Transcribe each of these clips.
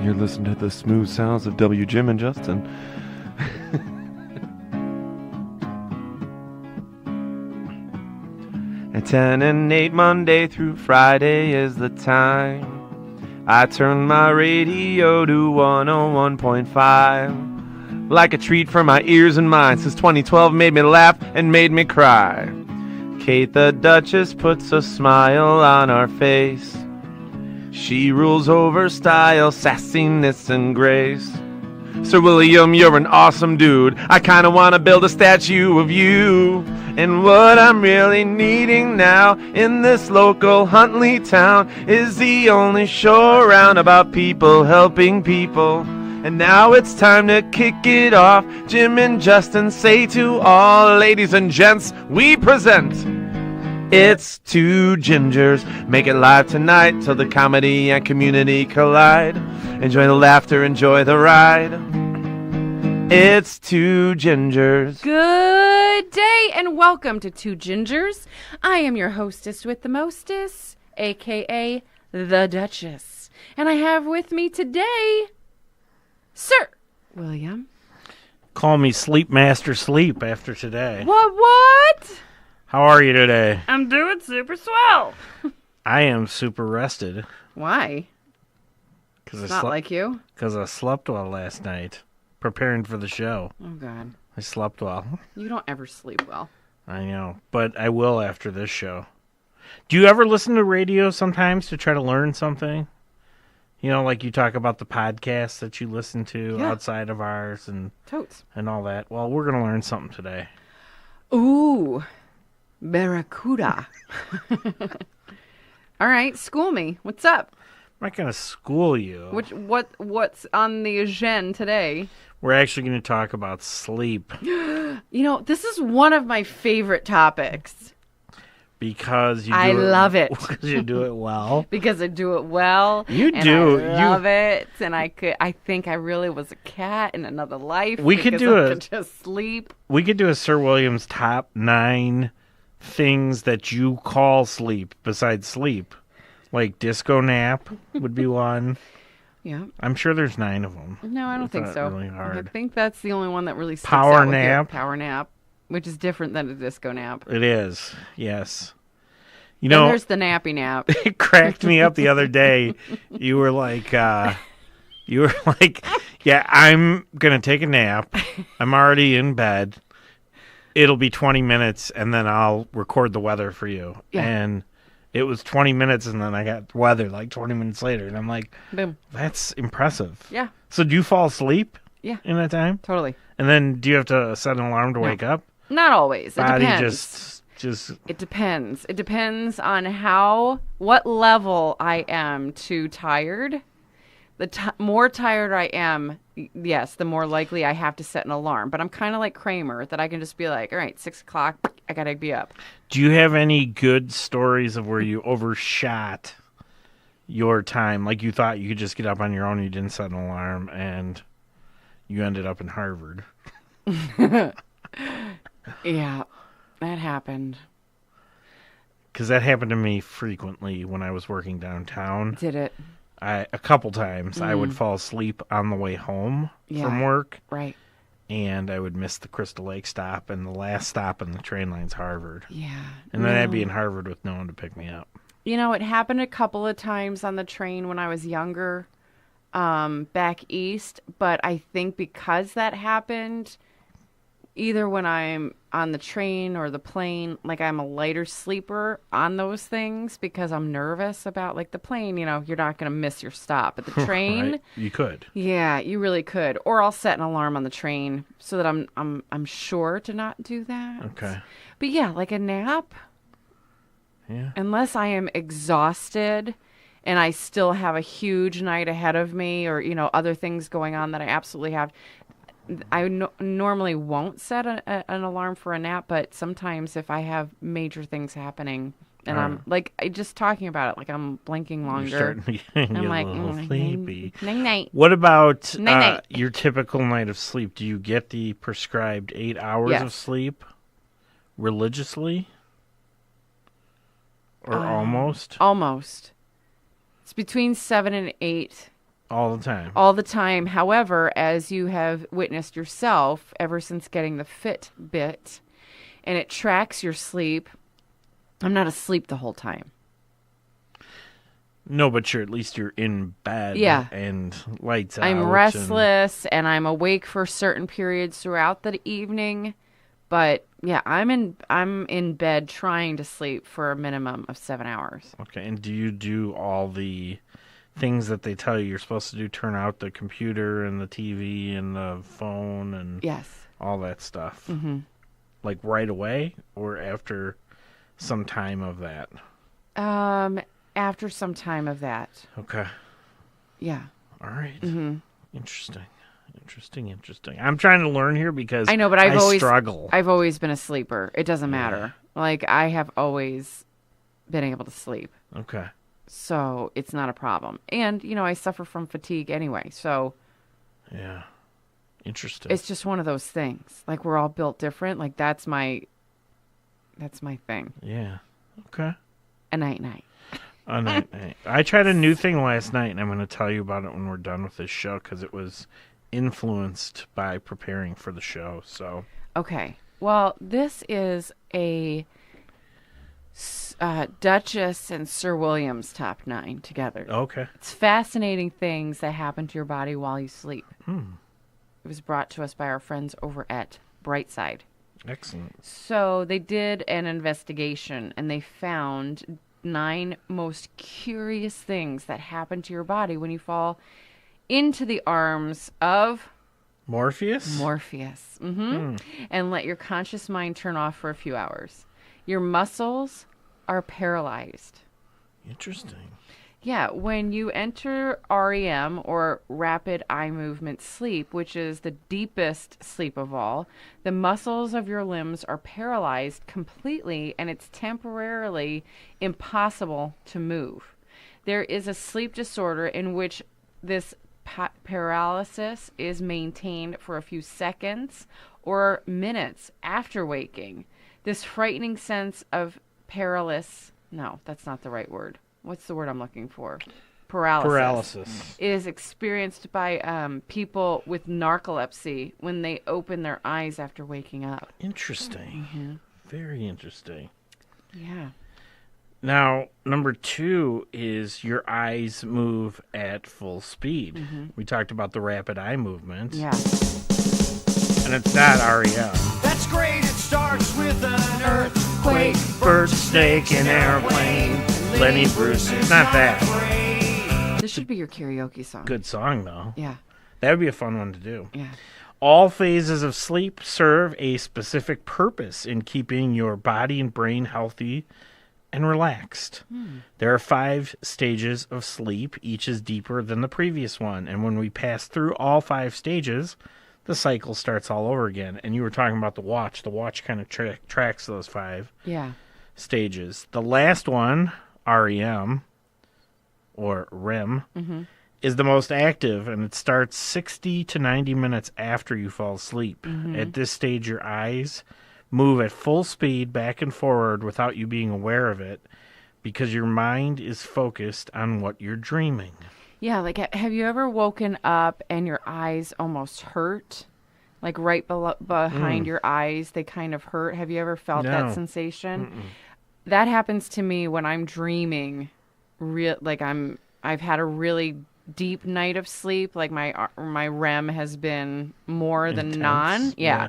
You're listening to the smooth sounds of W. Jim and Justin. At 10 and 8 Monday through Friday is the time I turn my radio to 101.5. Like a treat for my ears and mind, since 2012 made me laugh and made me cry. Kate the Duchess puts a smile on our face. She rules over style, sassiness, and grace. Sir William, you're an awesome dude. I kinda wanna build a statue of you. And what I'm really needing now in this local Huntley town is the only show around about people helping people. And now it's time to kick it off. Jim and Justin say to all, ladies and gents, we present It's Two Gingers. Make it live tonight till the comedy and community collide. Enjoy the laughter, enjoy the ride. It's Two Gingers. Good day and welcome to Two Gingers. I am your hostess with the mostest, aka the Duchess. And I have with me today, Sir William. Call me Sleep Master Sleep after today. What? How are you today? I'm doing super swell. I am super rested. Why? Because It's not like you. Because I slept well last night, preparing for the show. Oh, God. I slept well. You don't ever sleep well. I know, but I will after this show. Do you ever listen to radio sometimes to try to learn something? You know, like you talk about the podcasts that you listen to outside of ours and Totes. all that. Well, we're going to learn something today. Ooh. Barracuda. All right, school me. What's up? I'm not going to school you. What's on the agenda today? We're actually going to talk about sleep. You know, this is one of my favorite topics. Because you do I love it. Because you do it well. Because I do it well. You and do. I love it. And I think I really was a cat in another life. We could because do I it. could just sleep. We could do a Sir William's top 9 things that you call sleep besides sleep. Like disco nap would be one. Yeah. I'm sure there's 9 of them. No, I don't It's think not so. really hard. I think that's the only one that really sticks Power out with you. nap. Power nap, which is different than a disco nap. It is. Yes. You Then know, there's the nappy nap. it cracked me up the other day. You were like, yeah, I'm going to take a nap. I'm already in bed. It'll be 20 minutes, and then I'll record the weather for you. Yeah. And it was 20 minutes, and then I got weather like 20 minutes later. And I'm like, Boom. that's impressive. Yeah. So do you fall asleep Yeah. in that time? Totally. And then do you have to set an alarm to wake up? Not always. It Body depends. just It depends. It depends on what level I am too tired. The more tired I am, yes, the more likely I have to set an alarm. But I'm kind of like Kramer, that I can just be like, all right, 6 o'clock, I got to be up. Do you have any good stories of where you overshot your time? Like you thought you could just get up on your own, you didn't set an alarm, and you ended up in Harvard. Yeah, that happened. Because that happened to me frequently when I was working downtown. Did it? A couple times I would fall asleep on the way home from work, Right. and I would miss the Crystal Lake stop, and the last stop on the train line's Harvard. Yeah. And then I'd be in Harvard with no one to pick me up. You know, it happened a couple of times on the train when I was younger, back east. But I think because that happened, either when I'm on the train or the plane, like I'm a lighter sleeper on those things because I'm nervous about like the plane, you know, you're not going to miss your stop. But the train, Right? You could. yeah, you really could. Or I'll set an alarm on the train so that I'm sure to not do that. Okay. But yeah, like a nap, Yeah. unless I am exhausted and I still have a huge night ahead of me or, you know, other things going on that I absolutely have. I normally won't set an alarm for a nap, but sometimes if I have major things happening and I'm like, just talking about it, like I'm blinking longer. You're starting to get I'm like, a little sleepy. night. What about Night-night. your typical night of sleep? Do you get the prescribed 8 hours Yes. of sleep religiously? Or almost? Almost. It's between 7 and 8 All the time. all the time. However, as you have witnessed yourself ever since getting the Fitbit, and it tracks your sleep, I'm not asleep the whole time. No, but at least you're in bed. Yeah. And lights out. I'm restless and I'm awake for certain periods throughout the evening. But yeah, I'm in bed trying to sleep for a minimum of 7 hours. Okay, and do you do all the things that they tell you you're supposed to do? Turn out the computer and the TV and the phone and Yes. all that stuff? Mm-hmm. Like right away or after some time of that? After some time of that. Okay. Yeah. All right. Mm-hmm. Interesting. I'm trying to learn here because I know, but I struggle. I've always been a sleeper. It doesn't matter. Like, I have always been able to sleep. Okay. So it's not a problem. And, I suffer from fatigue anyway. So Yeah. Interesting. it's just one of those things. Like, we're all built different. Like, that's my thing. Yeah. Okay. A night. I tried a new thing last night, and I'm going to tell you about it when we're done with this show because it was influenced by preparing for the show. So Okay. Well, this is a Duchess and Sir William's top 9 together. okay. It's fascinating things that happen to your body while you sleep. It was brought to us by our friends over at Brightside. Excellent. So they did an investigation and they found 9 most curious things that happen to your body when you fall into the arms of Morpheus? Morpheus. And let your conscious mind turn off for a few hours. Your muscles are paralyzed. Interesting. Yeah, when you enter REM, or rapid eye movement sleep, which is the deepest sleep of all, the muscles of your limbs are paralyzed completely and it's temporarily impossible to move. There is a sleep disorder in which this paralysis is maintained for a few seconds or minutes after waking. This frightening sense of no, that's not the right word. What's the word I'm looking for? Paralysis. It is experienced by people with narcolepsy when they open their eyes after waking up. Interesting. Very interesting. Yeah. Now, number 2 is your eyes move at full speed. We talked about the rapid eye movement. Yeah. And it's not REM. That's great, it starts with an earthquake. Bird, snake, and airplane. Lenny Bruce. It's not that. This should be your karaoke song. Good song, though. Yeah. That would be a fun one to do. Yeah. All phases of sleep serve a specific purpose in keeping your body and brain healthy and relaxed. There are 5 stages of sleep. Each is deeper than the previous one. And when we pass through all 5 stages, the cycle starts all over again. And you were talking about the watch. The watch kind of tracks those 5 stages. The last one, REM, or REM, is the most active, and it starts 60 to 90 minutes after you fall asleep. At this stage, your eyes move at full speed back and forward without you being aware of it because your mind is focused on what you're dreaming. Yeah, like, have you ever woken up and your eyes almost hurt? Like right behind your eyes, they kind of hurt. Have you ever felt that sensation? That happens to me when I'm dreaming. I've had a really deep night of sleep. Like my REM has been more than non. Yeah.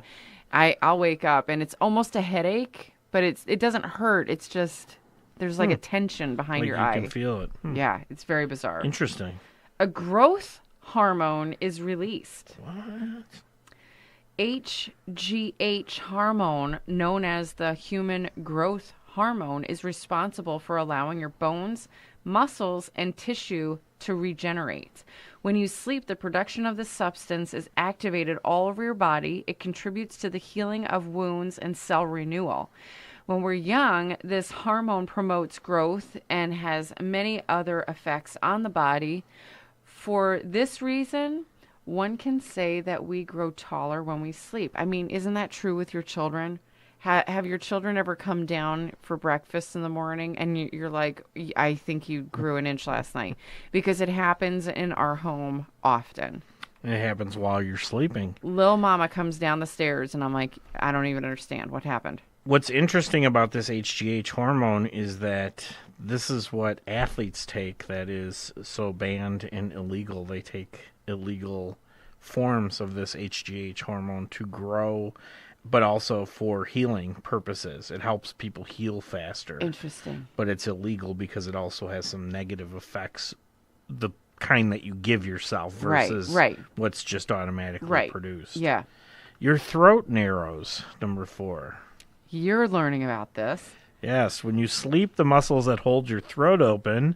I'll wake up and it's almost a headache, but it doesn't hurt. It's just there's like a tension behind Like your you eye. can feel it. Yeah, it's very bizarre. Interesting. A growth hormone is released. What? HGH hormone, known as the human growth hormone, is responsible for allowing your bones, muscles, and tissue to regenerate. When you sleep, the production of this substance is activated all over your body. It contributes to the healing of wounds and cell renewal. When we're young, this hormone promotes growth and has many other effects on the body. For this reason, one can say that we grow taller when we sleep. I mean, isn't that true with your children? Have your children ever come down for breakfast in the morning and you're like, I think you grew an inch last night? Because it happens in our home often. It happens while you're sleeping. Lil Mama comes down the stairs and I'm like, I don't even understand what happened. What's interesting about this HGH hormone is that this is what athletes take that is so banned and illegal. They take illegal forms of this HGH hormone to grow, but also for healing purposes. It helps people heal faster. Interesting. But it's illegal because it also has some negative effects, the kind that you give yourself versus right. what's just automatically produced. Yeah. Your throat narrows, number 4. You're learning about this. Yes, when you sleep, the muscles that hold your throat open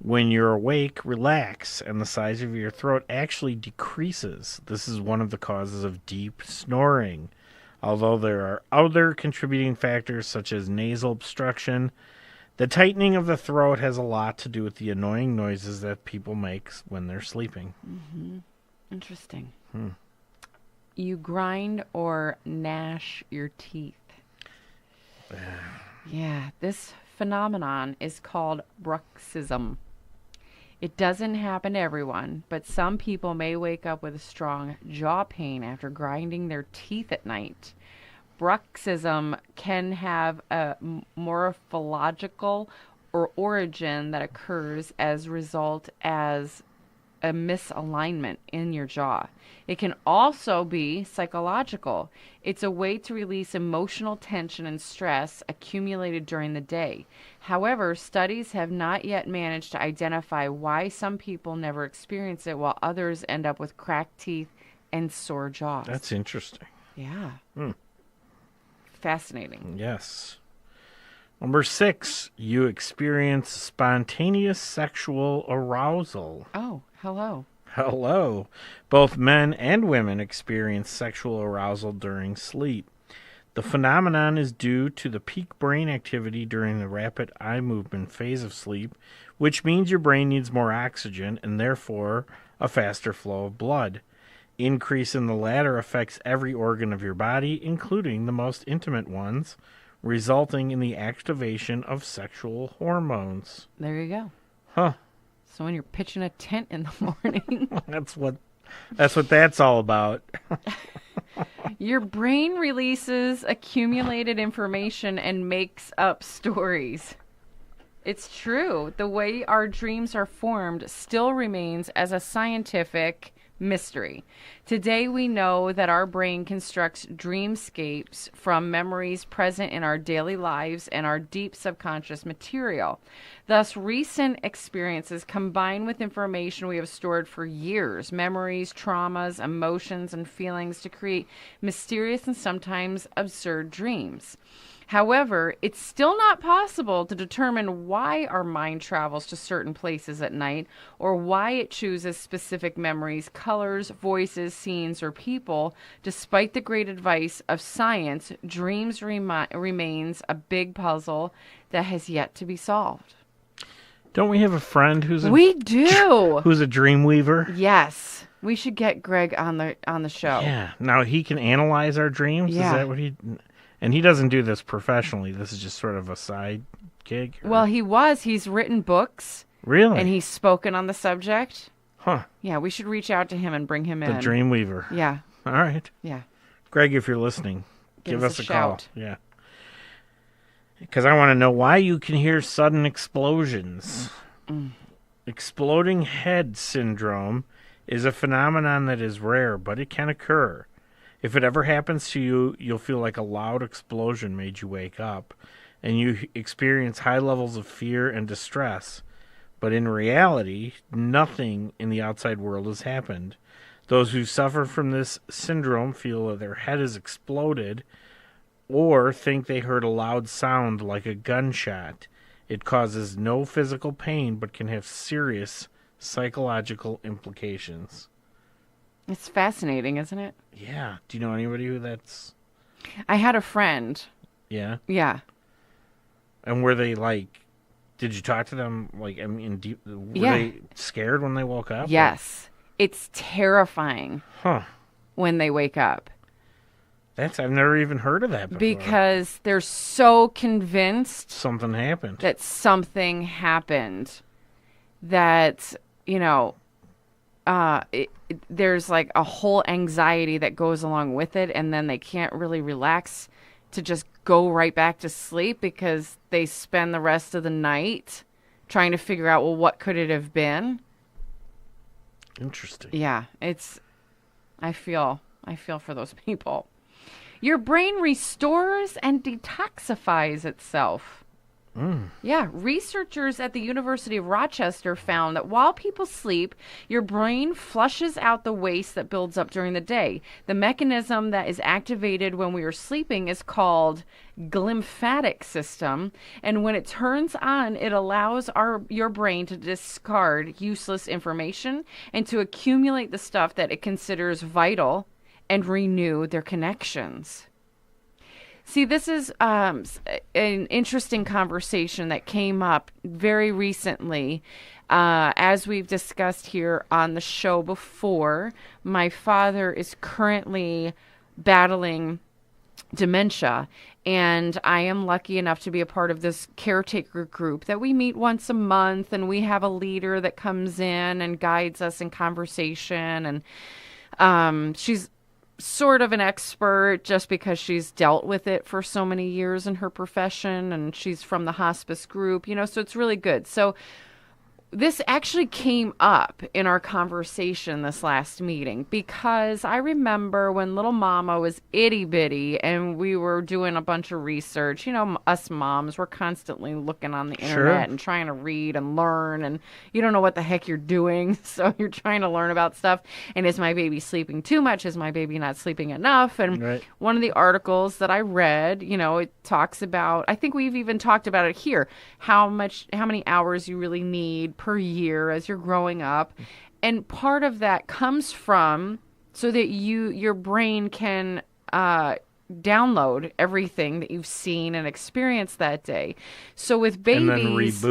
when you're awake relax, and the size of your throat actually decreases. This is one of the causes of deep snoring. Although there are other contributing factors such as nasal obstruction, the tightening of the throat has a lot to do with the annoying noises that people make when they're sleeping. Mm-hmm. Interesting. You grind or gnash your teeth. Yeah, this phenomenon is called bruxism. It doesn't happen to everyone, but some people may wake up with a strong jaw pain after grinding their teeth at night. Bruxism can have a morphological or origin that occurs as a result as a misalignment in your jaw. It can also be psychological. It's a way to release emotional tension and stress accumulated during the day. However, studies have not yet managed to identify why some people never experience it while others end up with cracked teeth and sore jaws. That's interesting. Yeah. Fascinating. Yes. Number 6, you experience spontaneous sexual arousal. Oh, hello. Hello. Both men and women experience sexual arousal during sleep. The phenomenon is due to the peak brain activity during the rapid eye movement phase of sleep, which means your brain needs more oxygen and therefore a faster flow of blood. Increase in the latter affects every organ of your body, including the most intimate ones, resulting in the activation of sexual hormones. There you go. Huh. So when you're pitching a tent in the morning, That's what that's all about. your brain releases accumulated information and makes up stories. It's true. The way our dreams are formed still remains as a scientific mystery. Today we know that our brain constructs dreamscapes from memories present in our daily lives and our deep subconscious material. Thus, recent experiences combined with information we have stored for years, memories, traumas, emotions, and feelings to create mysterious and sometimes absurd dreams. However, it's still not possible to determine why our mind travels to certain places at night or why it chooses specific memories, colors, voices, scenes, or people. Despite the great advice of science, dreams remains a big puzzle that has yet to be solved. Don't we have a friend who's a We do. who's a dream weaver? Yes. We should get Greg on the show. Yeah. Now he can analyze our dreams. Yeah. Is that what he? And he doesn't do this professionally. This is just sort of a side gig. or- Well, he's written books really? and he's spoken on the subject. Huh. Yeah, we should reach out to him and bring him The in. dream weaver. Yeah. All right. Yeah. Greg, if you're listening, Give give us us a a call. shout. Yeah. Because I want to know why you can hear sudden explosions. Exploding head syndrome is a phenomenon that is rare, but it can occur. If it ever happens to you, you'll feel like a loud explosion made you wake up, and you experience high levels of fear and distress. But in reality, nothing in the outside world has happened. Those who suffer from this syndrome feel that their head has exploded or think they heard a loud sound like a gunshot. It causes no physical pain but can have serious psychological implications. It's fascinating, isn't it? Yeah. Do you know anybody who that's... I had a friend. Yeah? Yeah. And were they like... Did you talk to them, like, I mean, were Yeah. they scared when they woke up? Yes. It's terrifying Huh. when they wake up. I've never even heard of that before. Because they're so convinced Something happened. that something happened that, there's like a whole anxiety that goes along with it, and then they can't really relax to just go right back to sleep because they spend the rest of the night trying to figure out, well, what could it have been? Interesting. Yeah, I feel for those people. Your brain restores and detoxifies itself. Yeah, researchers at the University of Rochester found that while people sleep, your brain flushes out the waste that builds up during the day. The mechanism that is activated when we are sleeping is called glymphatic system, and when it turns on, it allows your brain to discard useless information and to accumulate the stuff that it considers vital and renew their connections. See, this is an interesting conversation that came up very recently. As we've discussed here on the show before, my father is currently battling dementia, and I am lucky enough to be a part of this caretaker group that we meet once a month, and we have a leader that comes in and guides us in conversation, and she's sort of an expert just because she's dealt with it for so many years in her profession, and she's from the hospice group, so it's really good. So this actually came up in our conversation this last meeting because I remember when little mama was itty bitty and we were doing a bunch of research. Us moms, we're constantly looking on the internet and trying to read and learn, and you don't know what the heck you're doing. So you're trying to learn about stuff. And is my baby sleeping too much? Is my baby not sleeping enough? And one of the articles that I read, it talks about, I think we've even talked about it here, how many hours you really need per year as you're growing up. And part of that comes from so that your brain can download everything that you've seen and experienced that day. So with babies...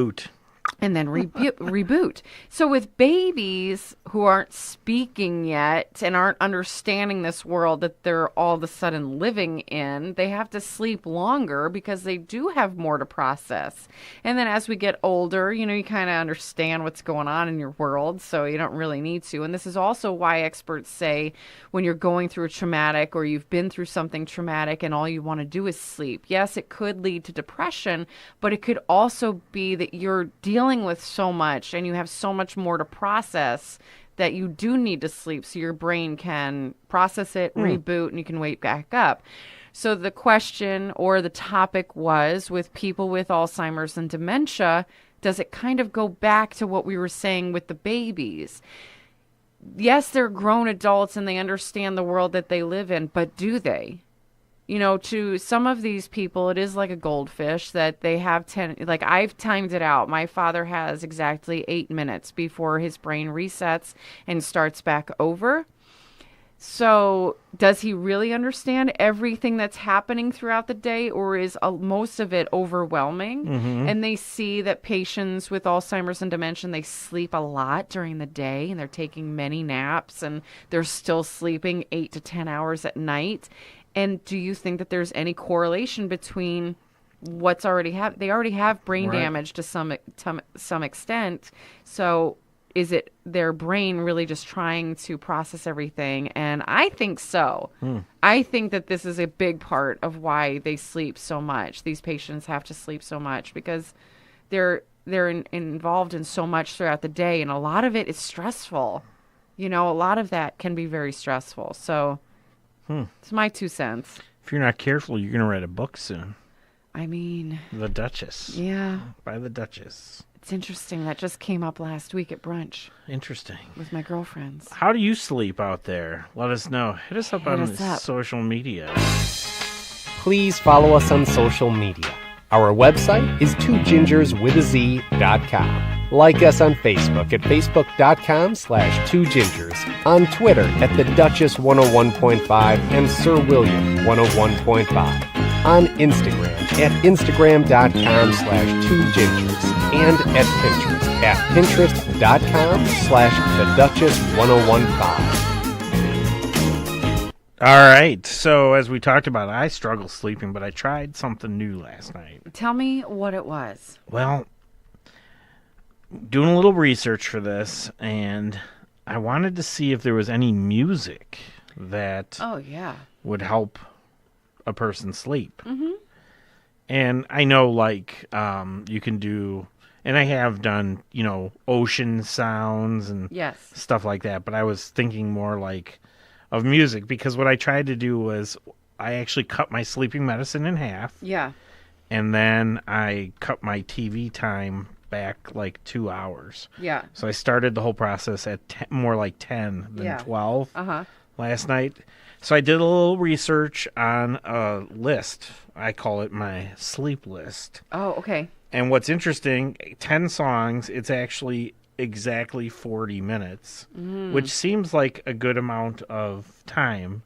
And then reboot. So with babies who aren't speaking yet and aren't understanding this world that they're all of a sudden living in, they have to sleep longer because they do have more to process. And then as we get older, you kind of understand what's going on in your world, so you don't really need to. And this is also why experts say when you're going through a traumatic or you've been through something traumatic and all you want to do is sleep. Yes, it could lead to depression, but it could also be that you're dealing with so much and you have so much more to process that you do need to sleep so your brain can process it, reboot, and you can wake back up. So the question or the topic was, with people with Alzheimer's and dementia, does it kind of go back to what we were saying with the babies? Yes, they're grown adults and they understand the world that they live in, but do they? To some of these people, it is like a goldfish that they have like I've timed it out. My father has exactly 8 minutes before his brain resets and starts back over. So does he really understand everything that's happening throughout the day, or is most of it overwhelming? Mm-hmm. And they see that patients with Alzheimer's and dementia, they sleep a lot during the day and they're taking many naps and they're still sleeping 8 to 10 hours at night. And do you think that there's any correlation between what's already happened? They already have brain damage to some extent. So is it their brain really just trying to process everything? And I think so. I think that this is a big part of why they sleep so much. These patients have to sleep so much because they're involved in so much throughout the day. And a lot of it is stressful. A lot of that can be very stressful. So... It's my 2 cents. If you're not careful, you're going to write a book soon. I mean... The Duchess. Yeah. By the Duchess. It's interesting. That just came up last week at brunch. Interesting. With my girlfriends. How do you sleep out there? Let us know. Hit us up on social media. Please follow us on social media. Our website is twogingerswithaz.com. Like us on Facebook at facebook.com/twogingers, on Twitter at the Duchess 101.5 and Sir William 101.5, on Instagram at instagram.com/twogingers, and at Pinterest at pinterest.com/the Duchess 101.5. All right. So as we talked about, I struggle sleeping, but I tried something new last night. Tell me what it was. Well, doing a little research for this, and I wanted to see if there was any music that Oh, yeah. would help a person sleep. Mm-hmm. And I know, like, you can do, and I have done, ocean sounds and Yes. stuff like that, but I was thinking more like of music, because what I tried to do was I actually cut my sleeping medicine in half, Yeah. and then I cut my TV time back like 2 hours. Yeah. So I started the whole process at more like 10 than Yeah. 12 Uh-huh. last night. So I did a little research on a list. I call it my sleep list. Oh, okay. And what's interesting, 10 songs, it's actually exactly 40 minutes, which seems like a good amount of time,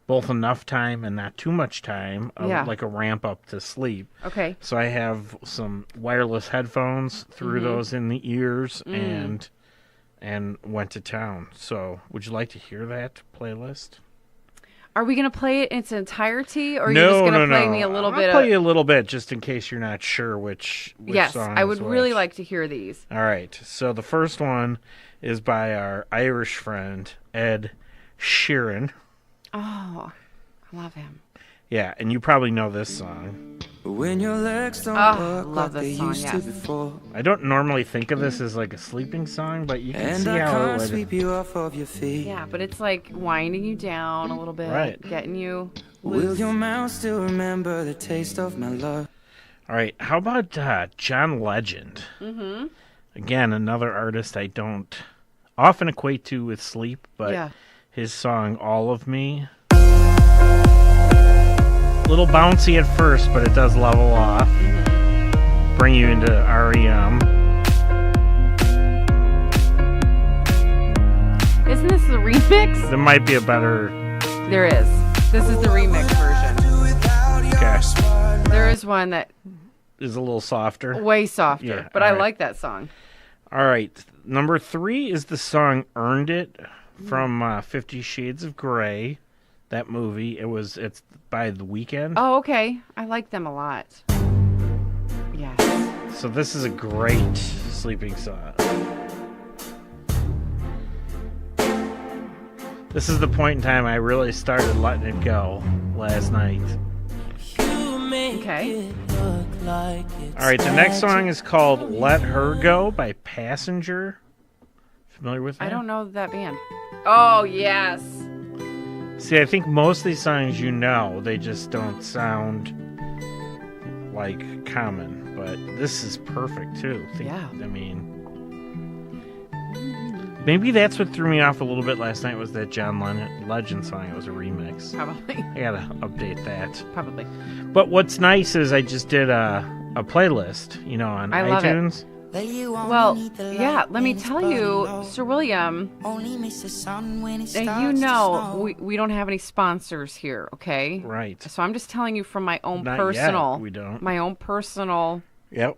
both enough time and not too much time, Yeah. like a ramp up to sleep. Okay. So I have some wireless headphones, threw those in the ears, and went to town. So would you like to hear that playlist? Are we going to play it in its entirety, or are you No, just going to no, play no. me a little I'll bit play of... you a little bit just in case you're not sure which Yes, song I is would really which. like to hear these. All right. So the first one is by our Irish friend, Ed Sheeran. Oh, I love him. Yeah, and you probably know this song. When your legs don't Oh, work love like this they song, used to yes. before, I don't normally think of this as like a sleeping song, but you can and see I how can't it sweep you off of your feet. Yeah, but it's like winding you down a little bit, Right. getting you Will loose. your mouth still remember the taste of my love? All right, how about John Legend? Mm-hmm. Again, another artist I don't often equate to with sleep, but Yeah. his song "All of Me," little bouncy at first, but it does level off, bring you into REM. Isn't this the remix? There might be a better. There is. This is the remix version. Okay, There is one that is a little softer. way softer, Yeah, but I alright. like that song. All right, number 3 is the song "Earned It" from 50 Shades of Grey. That movie. It's by The Weeknd. Oh, okay. I like them a lot. Yes. So this is a great sleeping song. This is the point in time I really started letting it go last night. Okay. All right, the next song is called "Let Her Go" by Passenger. Familiar with that? I don't know that band. Oh, yes. See, I think most of these songs they just don't sound like common, but this is perfect too. Yeah. I mean, maybe that's what threw me off a little bit last night was that John Legend song. It was a remix. Probably. I gotta update that. Probably. But what's nice is I just did a playlist, on I love it. iTunes. Well, yeah, let me tell you, Sir William, we don't have any sponsors here, okay? Right. So I'm just telling you from my own Not personal, yet, we don't. my own personal Yep.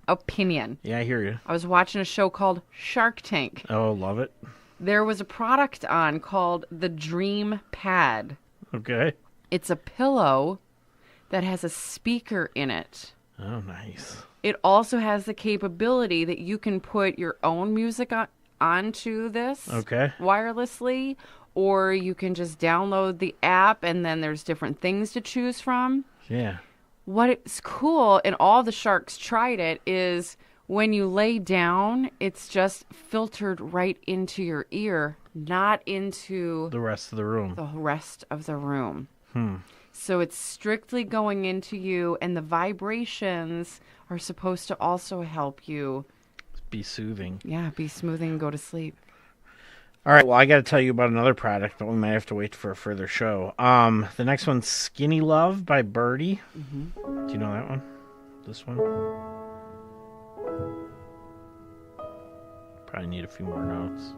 opinion. Yeah, I hear you. I was watching a show called Shark Tank. Oh, love it. There was a product on called the Dream Pad. Okay. It's a pillow that has a speaker in it. Oh, nice. It also has the capability that you can put your own music onto this Okay. wirelessly, or you can just download the app and then there's different things to choose from. Yeah. What is cool, and all the sharks tried it, is when you lay down, it's just filtered right into your ear, not into The rest of the room. the rest of the room. So it's strictly going into you, and the vibrations are supposed to also help you, Be soothing. be smoothing and go to sleep. All right. Well, I got to tell you about another product, but we might have to wait for a further show. The next one's "Skinny Love" by Birdie. Do you know that one? This one? Probably need a few more notes.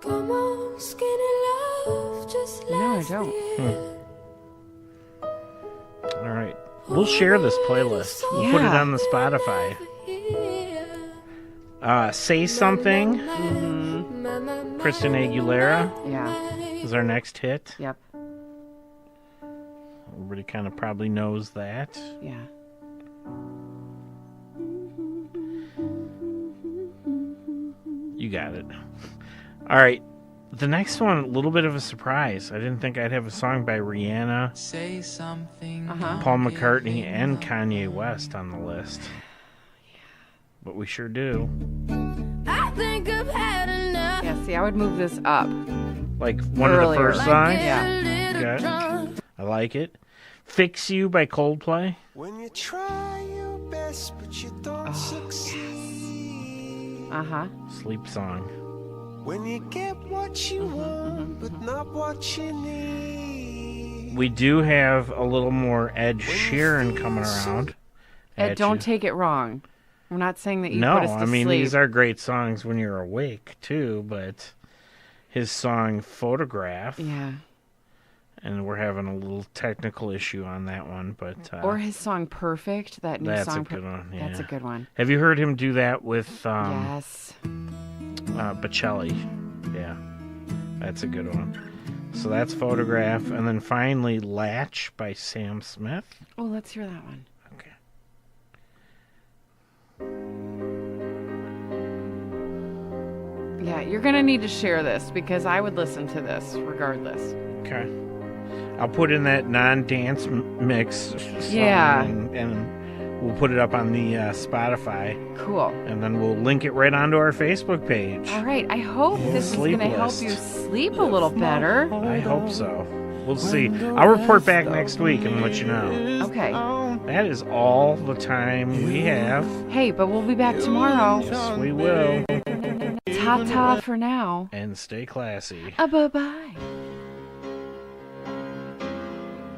Come on, skinny love, just No, I last don't. All right. We'll share this playlist. We'll put it Yeah. on the Spotify. Say Something. Kristen Aguilera Yeah. is our next hit. Yep. Everybody kind of probably knows that. Yeah. You got it. All right. The next one, a little bit of a surprise. I didn't think I'd have a song by Rihanna, Say something. Paul McCartney, and Kanye West on the list. But we sure do. I think I've had enough. Yeah, see, I would move this up. Like one of the Earlier. first songs. Yeah. Okay. I like it. Fix You by Coldplay. When you try your best, but you don't succeed. Uh-huh. Sleep song. When you get what you want, but not what you need. We do have a little more Ed Sheeran coming around. Ed, at don't you. take it wrong. We're not saying that you No, put us to I mean, sleep. these are great songs when you're awake, too, but his song Photograph, Yeah. and we're having a little technical issue on that one, but Or his song Perfect, that new that's song. a good one. Yeah. That's a good one. Have you heard him do that with Yes. Bocelli? Yeah, that's a good one. So that's Photograph, and then finally Latch by Sam Smith. Oh, let's hear that one. Okay. Yeah, you're going to need to share this because I would listen to this regardless. Okay. I'll put in that non-dance mix song, Yeah. and we'll put it up on the Spotify, Cool. and then we'll link it right onto our Facebook page. All right. I hope this is going to help Sleepless. you sleep a little better. I hope so. We'll see. I'll report back next week and let you know. Okay. That is all the time we have. Hey, but we'll be back tomorrow. Yes, we will. Ta-ta for now. And stay classy. Bye-bye.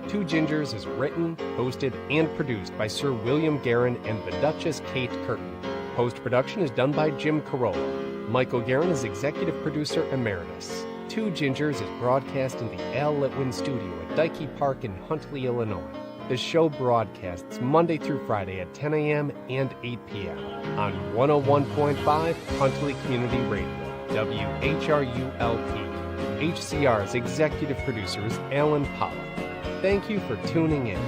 Two Gingers is written, hosted, and produced by Sir William Guerin and the Duchess Kate Curtin. Post-production is done by Jim Carolla. Michael Guerin is executive producer emeritus. Two Gingers is broadcast in the Al Litwin studio at Dikey Park in Huntley, Illinois. The show broadcasts Monday through Friday at 10 a.m. and 8 p.m. on 101.5 Huntley Community Radio, WHRU-LP. HCR's executive producer is Alan Pollock. Thank you for tuning in.